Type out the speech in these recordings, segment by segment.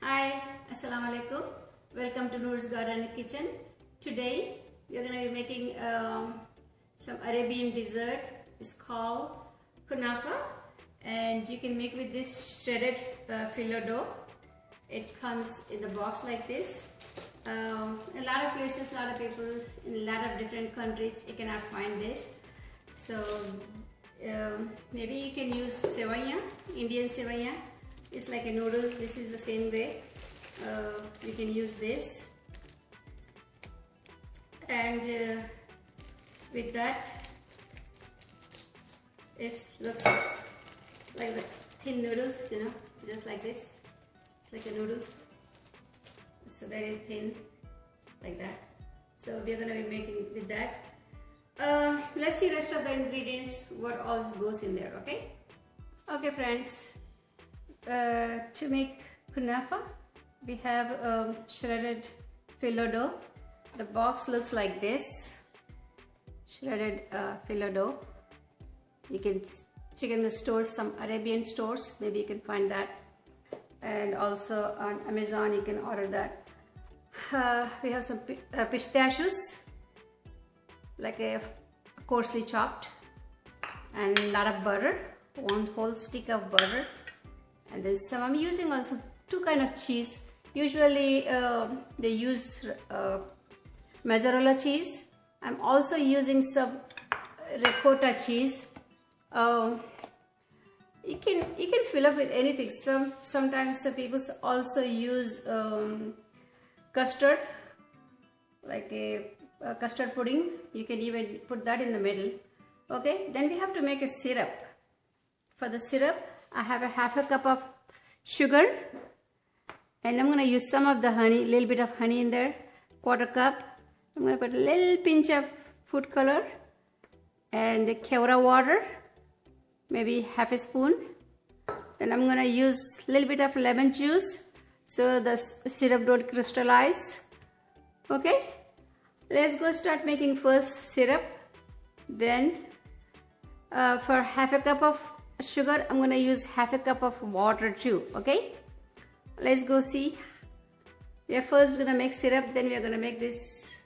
Hi, Assalamu alaikum. Welcome to Noor's Garden and Kitchen. Today we are going to be making some Arabian dessert. It's called Knafeh, and you can make with this shredded phyllo dough. It comes in the box like this. In a lot of places, a lot of people in a lot of different countries, you cannot find this. So maybe you can use sevaiya, Indian sevaiya. It's like a noodles. This is the same way. You can use this, and with that, it looks like the thin noodles. You know, just like this. It's like a noodles. It's very thin, like that. So we are gonna be making with that. Let's see rest of the ingredients. What all goes in there? Okay. Okay, friends. To make kunafa, we have shredded phyllo dough. The box looks like this. Shredded phyllo dough. You can check in the stores, some Arabian stores, maybe you can find that. And also on Amazon you can order that. We have some pistachios, like a coarsely chopped, and a lot of butter, one whole stick of butter. And then some, I'm using also two kind of cheese. Usually they use mozzarella cheese. I'm also using some ricotta cheese. You can fill up with anything. Sometimes people also use custard, like a custard pudding. You can even put that in the middle. Okay, then we have to make a syrup. For the syrup, I have a half a cup of sugar, and I'm going to use some of the honey, little bit of honey in there, quarter cup. I'm going to put a little pinch of food color and the kevra water, maybe half a spoon. Then I'm going to use a little bit of lemon juice so the syrup don't crystallize. Okay, let's go start making first syrup. Then for half a cup of sugar, I'm going to use half a cup of water too. Okay, let's go see. We are first going to make syrup, then we are going to make this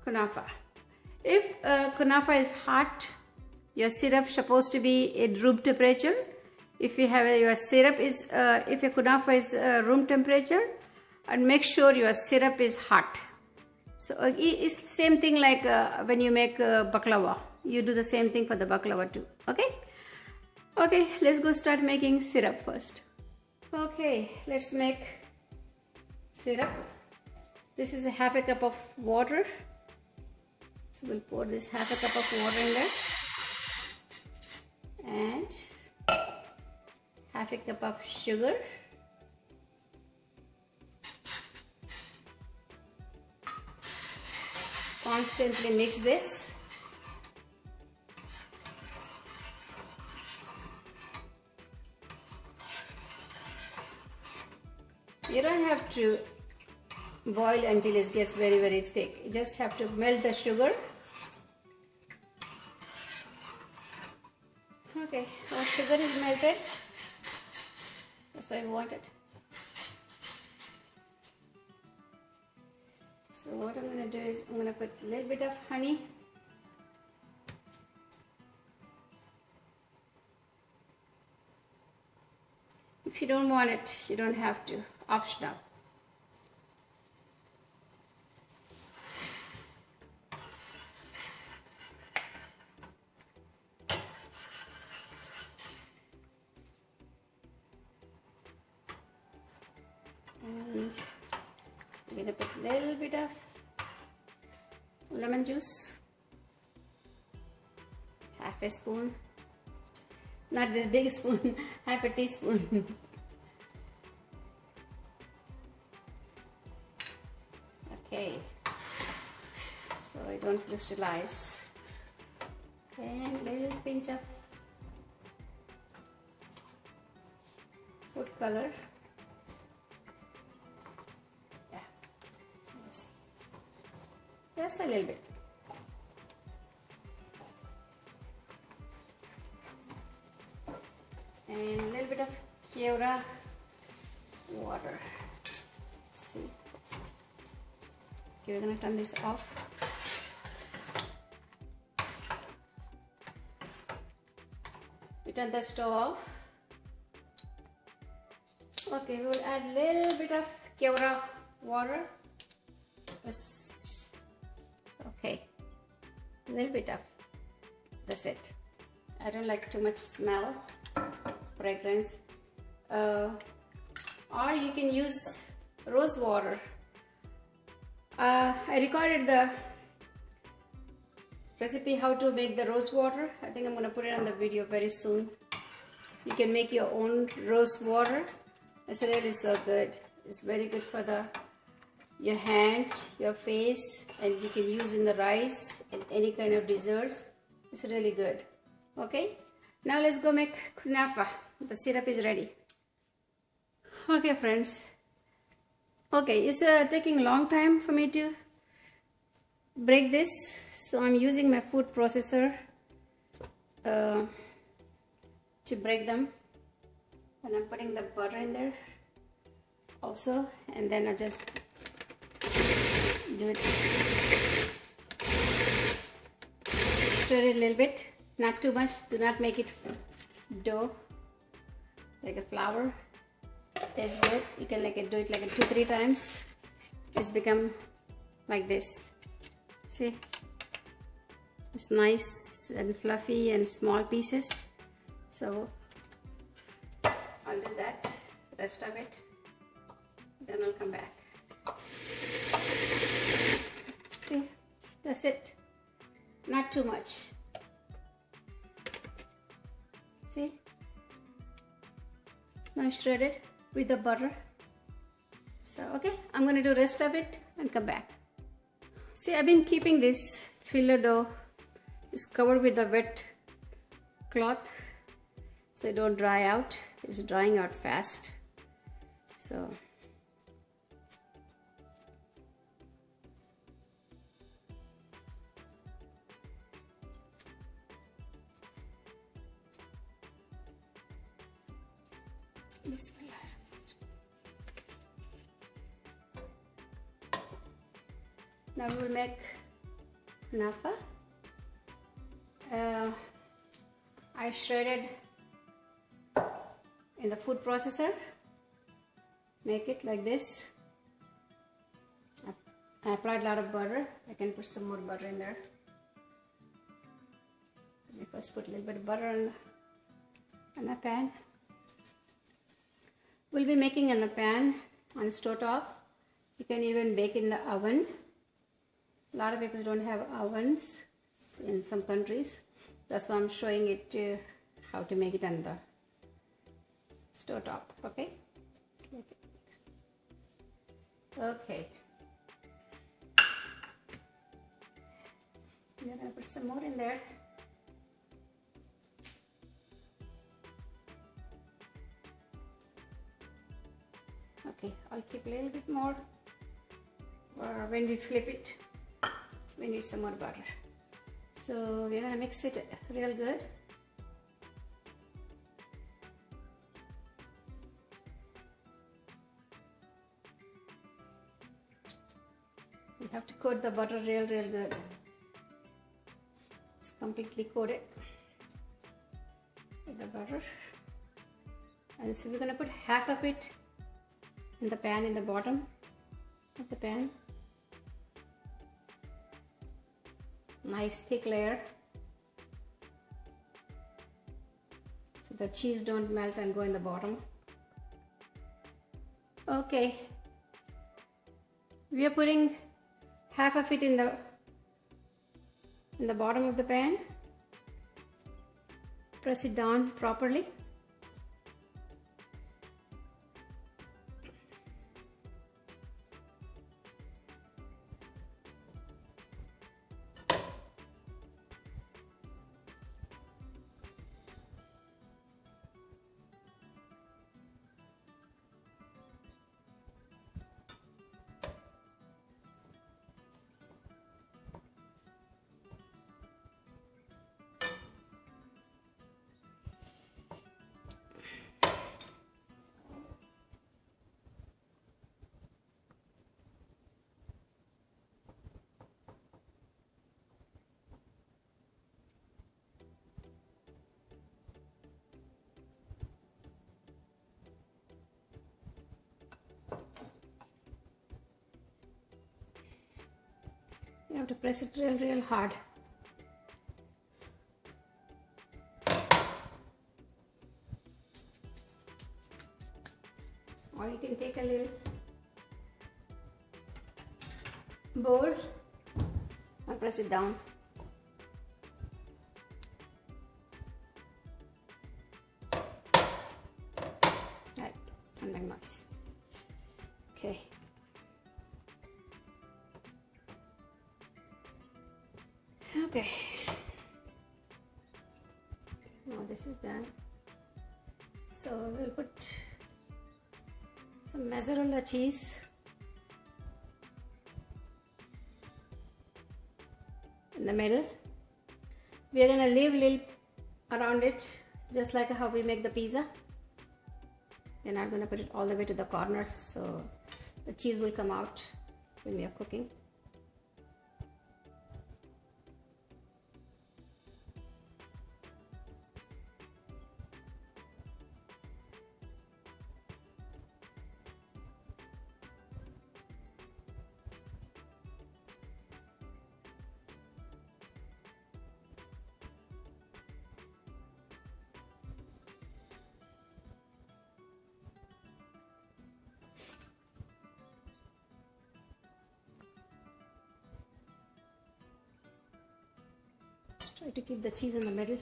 kunafa. If kunafa is hot, your syrup supposed to be at room temperature. If you have your syrup is if your kunafa is room temperature, and make sure your syrup is hot. So it's the same thing like when you make baklava. You do the same thing for the baklava too. Okay. Okay, let's go start making syrup first. Okay, let's make syrup. This is a half a cup of water. So we'll pour this half a cup of water in there. And half a cup of sugar. Constantly mix this. You don't have to boil until it gets very, very thick. You just have to melt the sugar. Okay, our sugar is melted. That's why we want it. So what I'm going to do is I'm going to put a little bit of honey. If you don't want it, you don't have to. Optional. And I'm going to put a little bit of lemon juice, half a spoon, not this big spoon, half a teaspoon. Okay, so it don't crystallize. And little pinch of food color. Yeah, so let's see. Just a little bit. And a little bit of kevra water. See, okay, we're gonna turn this off. We turn the stove off. Okay, we will add a little bit of kevra water. Okay, a little bit of, that's it. I don't like too much smell, fragrance. Or you can use rose water. I recorded the recipe how to make the rose water. I think I'm going to put it on the video very soon. You can make your own rose water. It's really so good. It's very good for your hands, your face, and you can use in the rice and any kind of desserts. It's really good. Okay, now let's go make Knafeh. The syrup is ready. Okay friends, okay, it's taking a long time for me to break this, so I'm using my food processor to break them, and I'm putting the butter in there also, and then I just do it, stir it a little bit, not too much, do not make it dough like a flour. It's good. You can do it like 2-3 times. It's become like this. See, it's nice and fluffy and small pieces. So I'll do that, rest of it, then I'll come back. See, that's it. Not too much. See, now shredded with the butter. So okay, I'm going to do rest of it and come back. See, I've been keeping this filler dough. It's covered with a wet cloth so it don't dry out. It's drying out fast. So Bismillah. Now we will make Knafeh. I shredded in the food processor. Make it like this. I applied a lot of butter. I can put some more butter in there. Let me first put a little bit of butter on a pan. We'll be making in the pan on stove top. You can even bake in the oven. A lot of people don't have ovens in some countries. That's why I'm showing it how to make it on the stove top. Okay. Okay. I'm gonna put some more in there. Okay, I'll keep a little bit more, or when we flip it, we need some more butter. So we're gonna mix it real good. You have to coat the butter real good. It's completely coated with the butter. And so we're gonna put half of it in the pan, in the bottom of the pan. Nice thick layer, so the cheese don't melt and go in the bottom. Okay, we are putting half of it in the bottom of the pan. Press it down properly. You have to press it real hard. Or you can take a little bowl and press it down. Right, and then nice. Okay. Okay. Now this is done. So we'll put some mozzarella cheese in the middle. We are gonna leave a little around it, just like how we make the pizza. We're not gonna put it all the way to the corners, so the cheese will come out when we are cooking. Try to keep the cheese in the middle.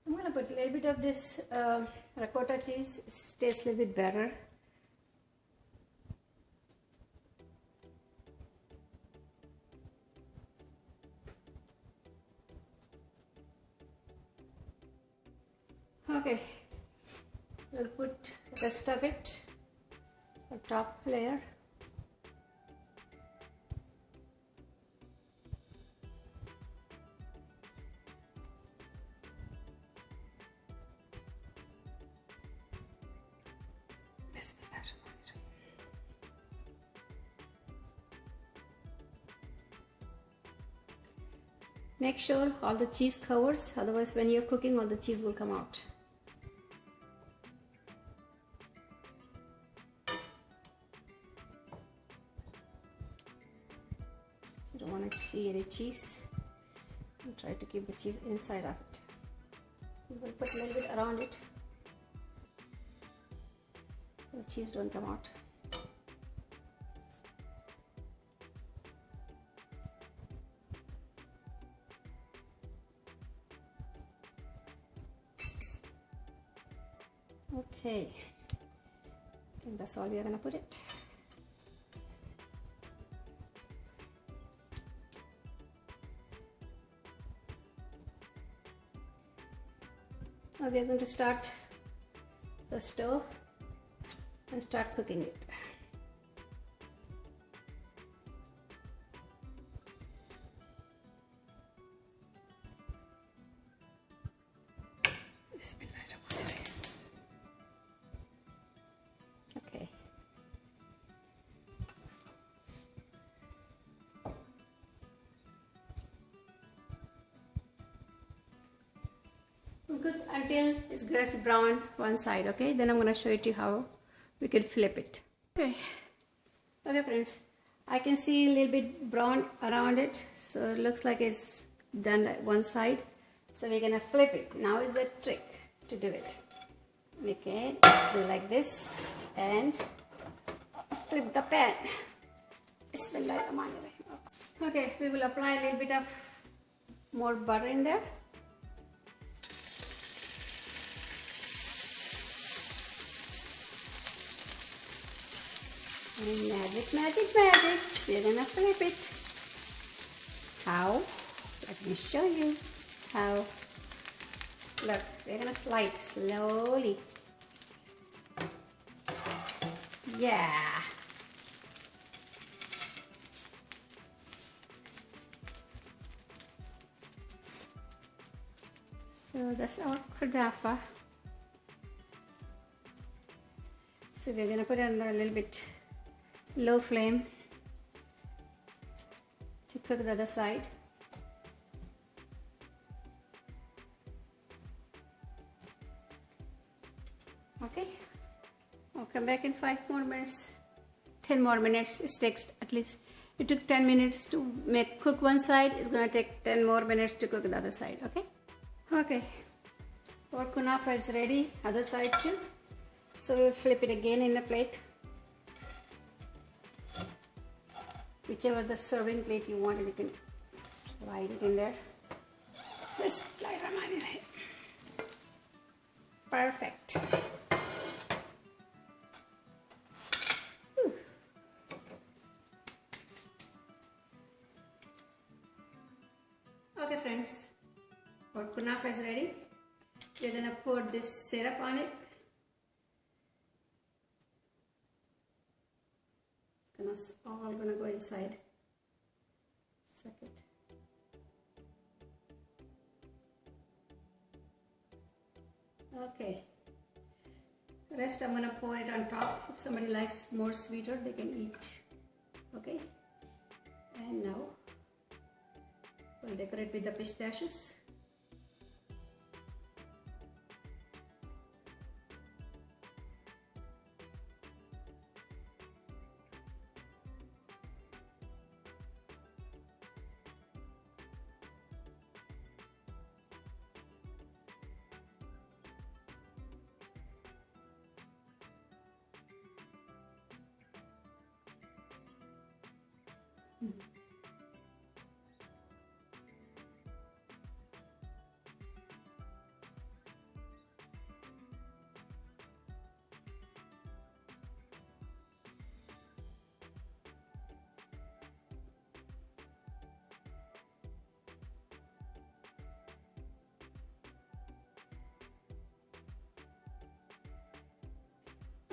I'm going to put a little bit of this ricotta cheese. It tastes a little bit better. Okay, we'll put the rest of it. The top layer. Make sure all the cheese covers, otherwise when you're cooking all the cheese will come out. You don't want to see any cheese. And try to keep the cheese inside of it. We will put a little bit around it so the cheese don't come out. Okay, I think that's all we are going to put it. Now we are going to start the stove and start cooking it. Okay. We'll cook until it's grassy brown one side, okay? Then I'm going to show it to you how we can flip it. Okay. Okay friends, I can see a little bit brown around it, so it looks like it's done at one side. So we're going to flip it. Now is the trick to do it. Okay, do like this and flip the pan. Bismillahirrahmanirrahim. Okay, we will apply a little bit of more butter in there. And magic, magic, magic. We're gonna flip it. How? Let me show you how. Look, we're gonna slide slowly. Yeah. So that's our Knafeh. So we're gonna put it on a little bit low flame to cook the other side. come back in 5 more minutes, 10 more minutes. It takes at least, it took 10 minutes to cook one side. It's gonna take 10 more minutes to cook the other side, okay? Okay, our kunafa is ready, other side too. So we'll flip it again in the plate. Whichever the serving plate you want, you can slide it in there. Perfect. Okay friends, our kunafa is ready. We're gonna pour this syrup on it. It's all gonna go inside. Suck it. Okay. Rest I'm gonna pour it on top. If somebody likes more sweeter, they can eat. Okay. And now we'll decorate with the pistachios.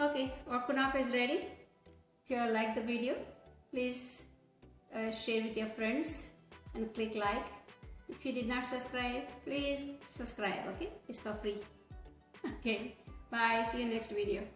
Okay, our kunafa is ready. If you like the video, please share with your friends and click like. If you did not subscribe, please subscribe. Okay, it's for free. Okay, bye. See you next video.